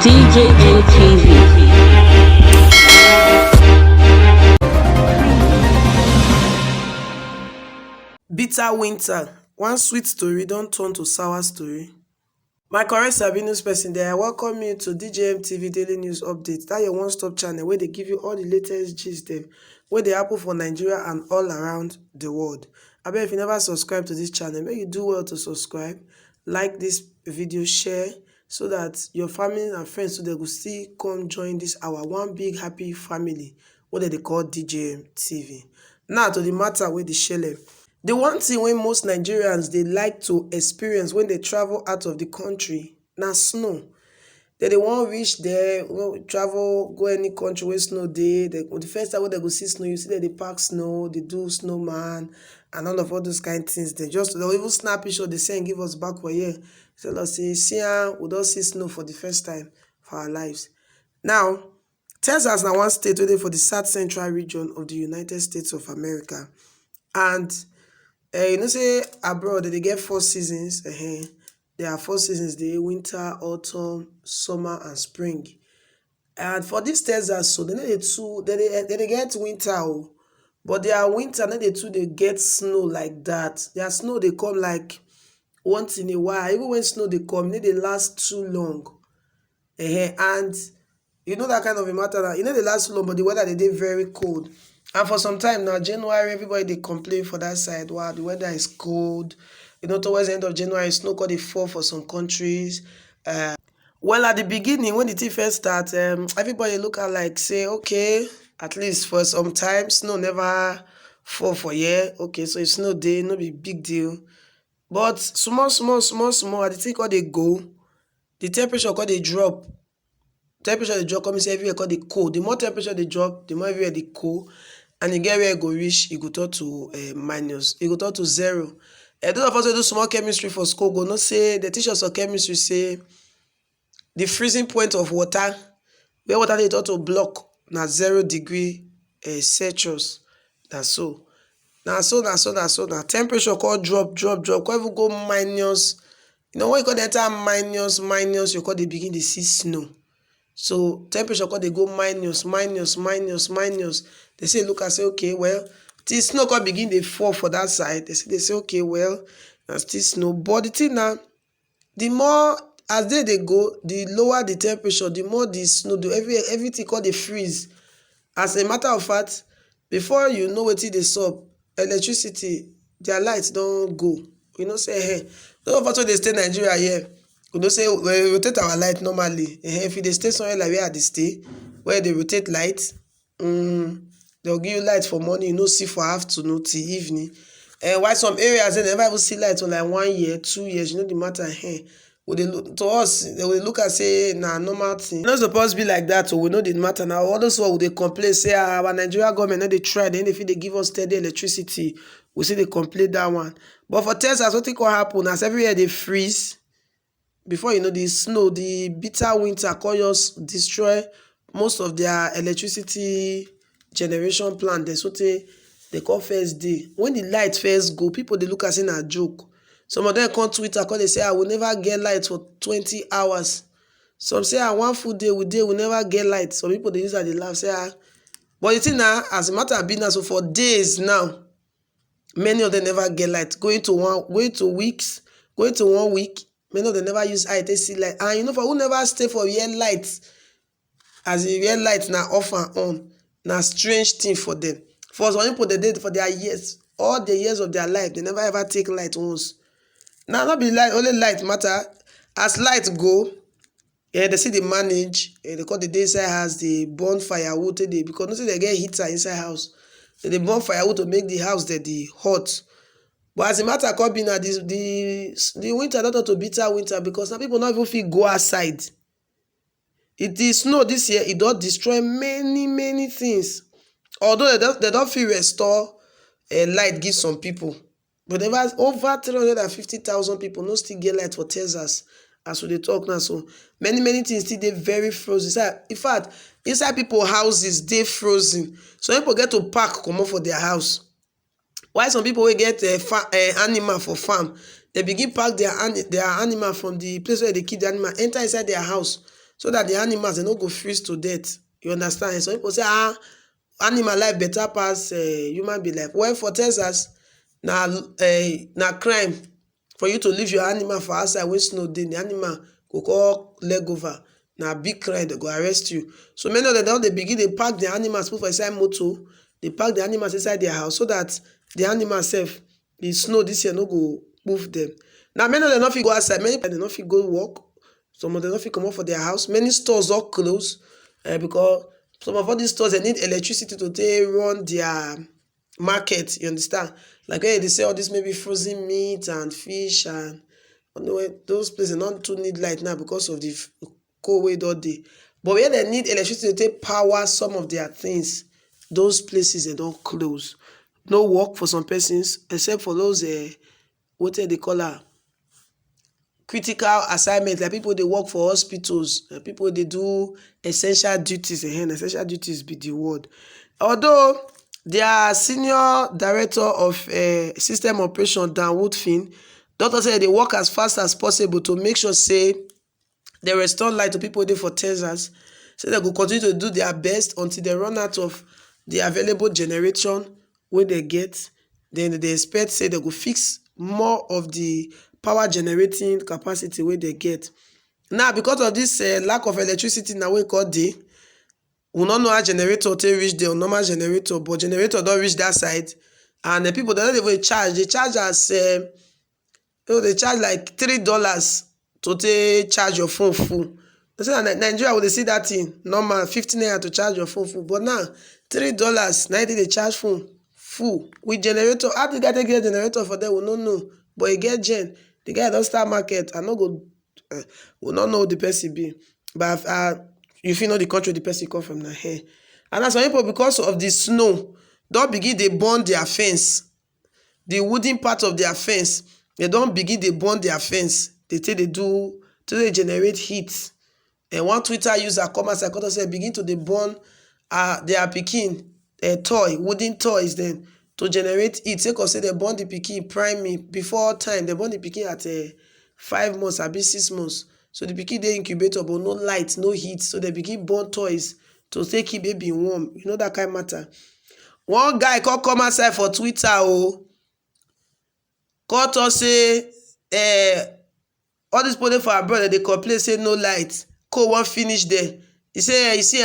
DJM TV. Bitter winter, one sweet story don't turn to sour story. My correct Sabi news person there, I welcome you to DJM TV Daily News Update. That your one-stop channel where they give you all the latest gist them, where they happen for Nigeria and all around the world. I bet if you never subscribe to this channel, make you do well to subscribe, like this video, share, so that your family and friends so they will still come join this our one big happy family, what they call DJM TV. Now to the matter with the shell. The one thing when most Nigerians they like to experience when they travel out of the country na snow. They won't reach there, travel, go any country where snow day. The first time when they go see snow, you see that they pack snow, they do snowman, and all those kind of things. They'll even snap picture, they say and give us back for here. So they'll say, see, we don't see snow for the first time for our lives. Now, Texas now one state waiting for the South Central region of the United States of America. And you know, say abroad they get 4 seasons. There are 4 seasons: the winter, autumn, summer, and spring. And for this Texas, so they get winter, but their winter, then they get snow like that. Their snow they come like once in a while. Even when snow they come, they last too long. And you know that kind of a matter that they last too long, but the weather they very cold. And for some time now, January, everybody they complain for that side. Wow, the weather is cold. You know, towards the end of January, snow could fall for some countries. Well, at the beginning, when the thing first starts, everybody look at like say, okay, at least for some time, snow never fall for year. Okay, so it's snow day, no be big deal. But small, at the thing called they go, the temperature called they drop. Temperature they drop, come say everywhere called they cold. The more temperature they drop, the more everywhere they cold. And you get where it go reach, it go talk to minus, it go talk to 0. Those of us who do small chemistry for school go not say the teachers of chemistry say the freezing point of water, where water they talk to block na 0 degree Celsius. That's so. Now temperature call drop, call even go minus. You know when you call the enter minus, you call they begin to see snow. So temperature call they go minus. They say look, I say okay, well, this snow can begin they fall for that side. They say okay, well, that's still snow. But the thing now, the more as they go, the lower the temperature, the more the snow do everything called they freeze. As a matter of fact, before you know what they stop, electricity, their lights don't go. You know, say hey, those of us they stay in Nigeria here. You know, say we rotate our light normally. If they stay somewhere like where they stay, where they rotate lights, they'll give you light for morning, you know, see for afternoon till evening. And while some areas they never even see light for like 1 year, 2 years, you know the matter. Would they look to us, they will look and say nah, normal thing. It's not supposed to be like that, so we know the matter now. All those who they complain, say our Nigeria government, they try, then if they give us steady electricity, we see they complain that one. But for Texas, what will happen as every year they freeze. Before you know the snow, the bitter winter can just destroy most of their electricity generation plant. That's what they call first day. When the light first go, people they look as in a joke. Some of them come Twitter because they say I will never get light for 20 hours. Some say one full day we never get light. Some people they use that they laugh say but the thing now, as a matter of business, so for days now, many of them never get light. Going to 1 week. Many of them never use eye to see light. And you know for who never stay for real light, as a real light now off and on, now strange thing for them. For some people they did for their years, all the years of their life, they never ever take light once. Now not be light, only light matter. As light go, they see they manage, they call the day inside house, they burn firewood today because no say they get heater inside house. They burn firewood to make the house the hot. But as a matter of being the winter not to bitter winter because now people not even feel go outside. It is snow this year, it does destroy many things. Although they don't feel restore light give some people. But there was over 350,000 people no still get light for Texas as we talk now. So many things still they very frozen. In fact, inside people houses they frozen. So people get to park come up for their house. Why some people will get animal for farm, they begin pack their animal from the place where they keep the animal, enter inside their house. so that the animals they no go freeze to death. You understand? And some people say animal life better pass human being life. Well, for Texas, na crime for you to leave your animal for outside when snow dey. The animal go call leg over. Na big crime, they go arrest you. So many of them don dey begin dey pack the animals put for inside motor. They pack the animals inside their house so that the animals sef, the snow this year no go move them. Now many of them no fit go outside. Many people no fit go work. Some of them no fit comot for their house. Many stores don close because some of all these stores they need electricity to take run their market. You understand? Like when they say all this maybe frozen meat and fish and those places don't too need light now because of the cold way all day. But where they need electricity to take power some of their things, those places they don't close. No work for some persons except for those what they call critical assignments, like people they work for hospitals, people they do essential duties. Essential duties be the word. Although their senior director of system operation Dan Woodfin, doctor said they work as fast as possible to make sure say they restore light to people there for Texas. So they will continue to do their best until they run out of the available generation when they get. Then they expect say they will fix more of the power generating capacity where they get. Now because of this lack of electricity now we call day, we don't know how generator take reach the normal generator, but generator don't reach that side, and the people don't even charge. They charge as they charge like $3 to take charge your phone full. They say in Nigeria we dey see that thing normal 15 naira to charge your phone full, but now $3 now they charge phone full with generator. How the guy take get generator for them we don't know, but he get gen. The guy don start market. I no go we don't know who the person be, but you feel know the country the person come from now here. And as some people because of the snow don't begin they burn their fence, the wooden part of their fence. They don't begin they burn their fence. They say they do to they generate heat. And one Twitter user come as I say begin to they burn their pikin toy, wooden toys then to generate heat. Say cause say they burn the pikin primary before time. They burn the pikin at 5 months, abi 6 months. So the pikin dey incubator but no light, no heat. So they begin burn toys to take keep baby warm. You know that kind of matter. One guy come outside for Twitter call us say all these people for our brother they complain say no light. Cold won't finish there. He say you see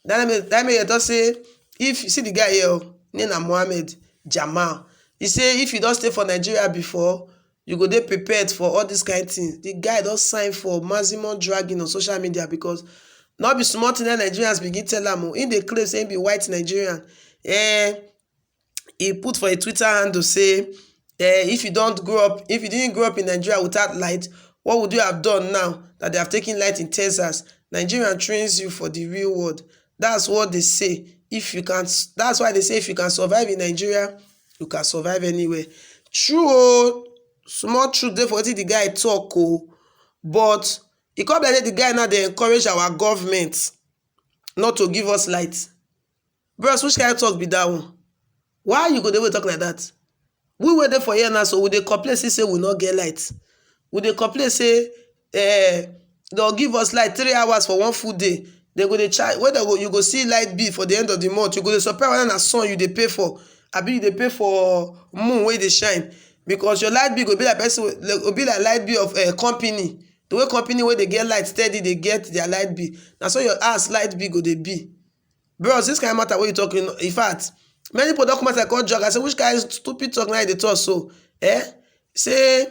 that make you say if you see the guy here Nina Mohammed Jamal. He say if you don't stay for Nigeria before, you go dey prepared for all these kind of things. The guy don sign for maximum dragging on social media because not be smart in Nigerians begin tell am in the claim say he be white Nigerian. He put for a Twitter handle say if you didn't grow up in Nigeria without light, what would you have done now that they have taken light in Texas? Nigerian trains you for the real world. That's what they say. That's why they say if you can survive in Nigeria, you can survive anywhere. True, small truth dey for wetin the guy talk but e come be like the guy now dey encourage our government not to give us light. Bros, which kind of talk be that one? Why you go dey talk like that? We were there for here now, so we dey complain say we not get light. We dey complain say they'll give us light 3 hours for one full day. They go dey charge whether you go see light bill for the end of the month. You go dey surprise whether na sun you dey pay for, abi you dey pay for moon wey dey shine. Because your light bill go be like person go be like light bill of a company. The way company where they get light steady, they get their light bill. Now so your ass light bill go they be. Bros, this kind of matter what you talking. In fact, many people don't come out like God jog. I say which guy is stupid talk now they talk so. Say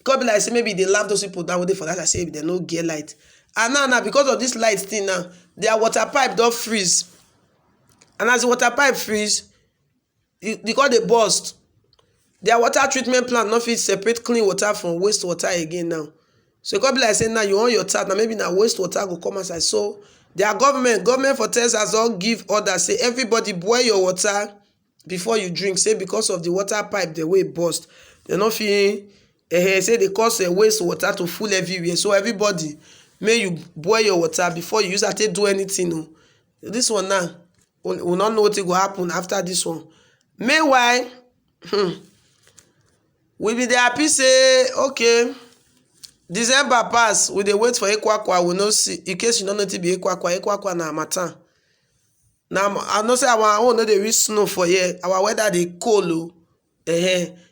come be like say maybe they laugh those people down with it for that. I say they no get light. And now because of this light thing now, their water pipe don't freeze. And as the water pipe freeze, because they burst. Their water treatment plant not fit separate clean water from waste water again now. So it could be like saying now you on your tap, now maybe now waste water go come outside. So their government for Texas don't give orders, say everybody boil your water before you drink. Say because of the water pipe the way it burst. They not feel say they cause waste water to full everywhere. So everybody may you boil your water before you use it to do anything. This one now, we'll not know what will happen after this one. Meanwhile, we be dey happy say okay December pass, we dey wait for Ekwakwa, we no see. In case you no know it be Ekwakwa na harmattan. Now I know say our own no dey reach snow for here. Our weather dey cold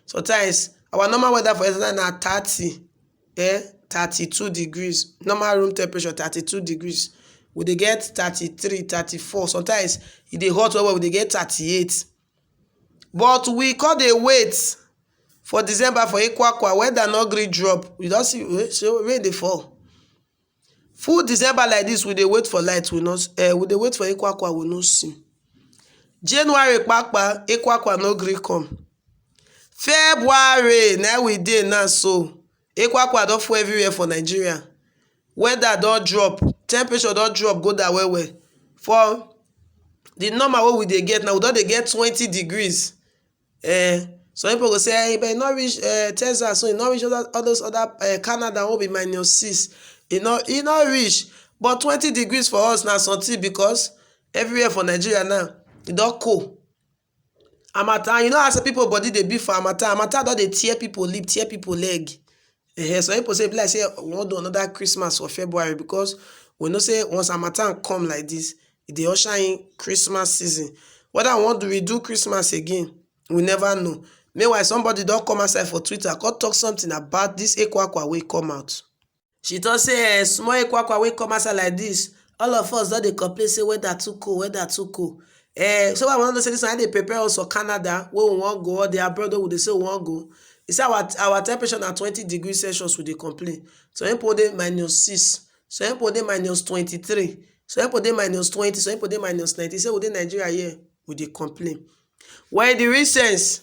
sometimes our normal weather for here na 30, 32 degrees. Normal room temperature 32 degrees. We dey get 33, 34. Sometimes e dey hot well, we dey get 38. But we come dey wait for December for Ekwakwa, weather no gree drop. We don see rain dey fall. Full December like this, we dey wait for light, we dey wait for Ekwakwa, we no see. January kpakpa, Ekwakwa no gree come. February na we dey now, so Ekwakwa don full everywhere for Nigeria. Weather don drop, temperature don drop go down well well. For the normal wey we dey get now, we don dey get 20 degrees. Some people go say but e no reach Texas, so e no reach all those other Canada wey be -6. E no reach, but 20 degrees for us na something, because everywhere for Nigeria now e don cold. Harmattan, you know how some people body dey be for harmattan. Harmattan don dey tear people lip, tear people leg. Some people say like say we wan do another Christmas for February, because we know say once harmattan come like this, e dey usher in Christmas season. Whether we wan redo Christmas again, we never know. Meanwhile, somebody don come outside for Twitter come talk something about this Ekwakwa wey come out. She talk say small Ekwakwa wey come outside like this, all of us don dey complain say weather too cold, weather too cold. So I wan know say this one dey prepare us for Canada wey we wan go, or the abroad wey we dey say we wan go. E say our temperature na 20 degrees Celsius, we dey complain. Some people dey -6, some people dey -23, some people dey -20, some people dey -19. Say we dey Nigeria here, we dey complain. Well, in the recent,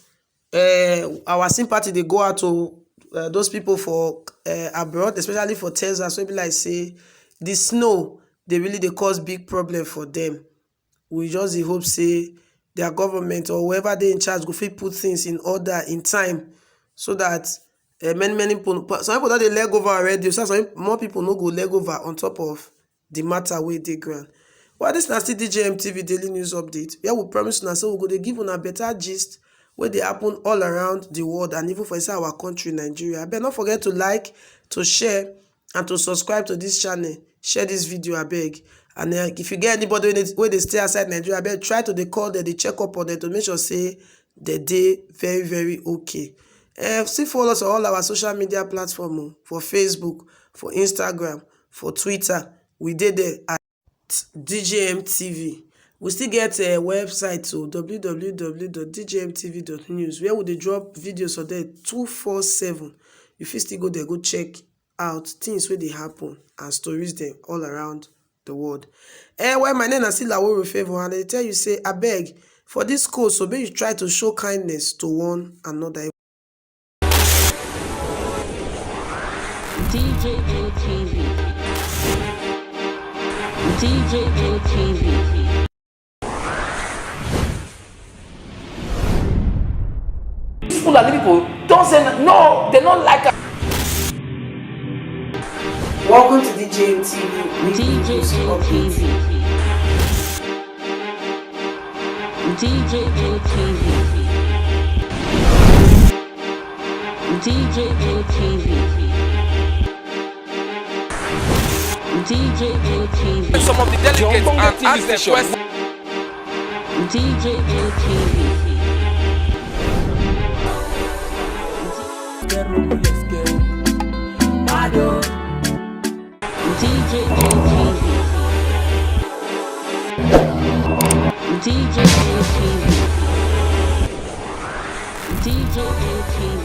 our sympathy dey go out to those people for abroad, especially for Texas, wey be like say the snow dey really dey cause big problem for them. We just dey hope say their government or whoever dey in charge go fit put things in order in time, so that many people, some people don dey leg over already, so some more people no go leg over on top of the matter wey dey ground. Well, this na still DJM TV daily news update, where we promise una say we go dey give una better gist wey dey happen all around the world, and even for inside our country Nigeria. Abeg no forget to like, to share, and to subscribe to this channel. Share this video abeg. And if you get anybody wey dey stay outside Nigeria, abeg try to dey call them, dey check up on them to make sure say they dey very very okay. Still follow us on all our social media platforms, for Facebook, for Instagram, for Twitter. We dey there at DJM TV. We still get a website to www.djmtv.news, where we dey drop videos on there 247. You fit still go there, go check out things wey dey happen and stories dem all around the world. Well, my name is still Laworo Favor, and I tell you say abeg, for this course, so make you try to show kindness to one another. DJM TV. DJM TV. People don't say no, they don't like it. Welcome to DJM TV. DJM TV. DJM TV. DJM TV. DJM TV. Some of the delegates and ask the question. DJM TV. DJM TV. DJM TV. DJM TV.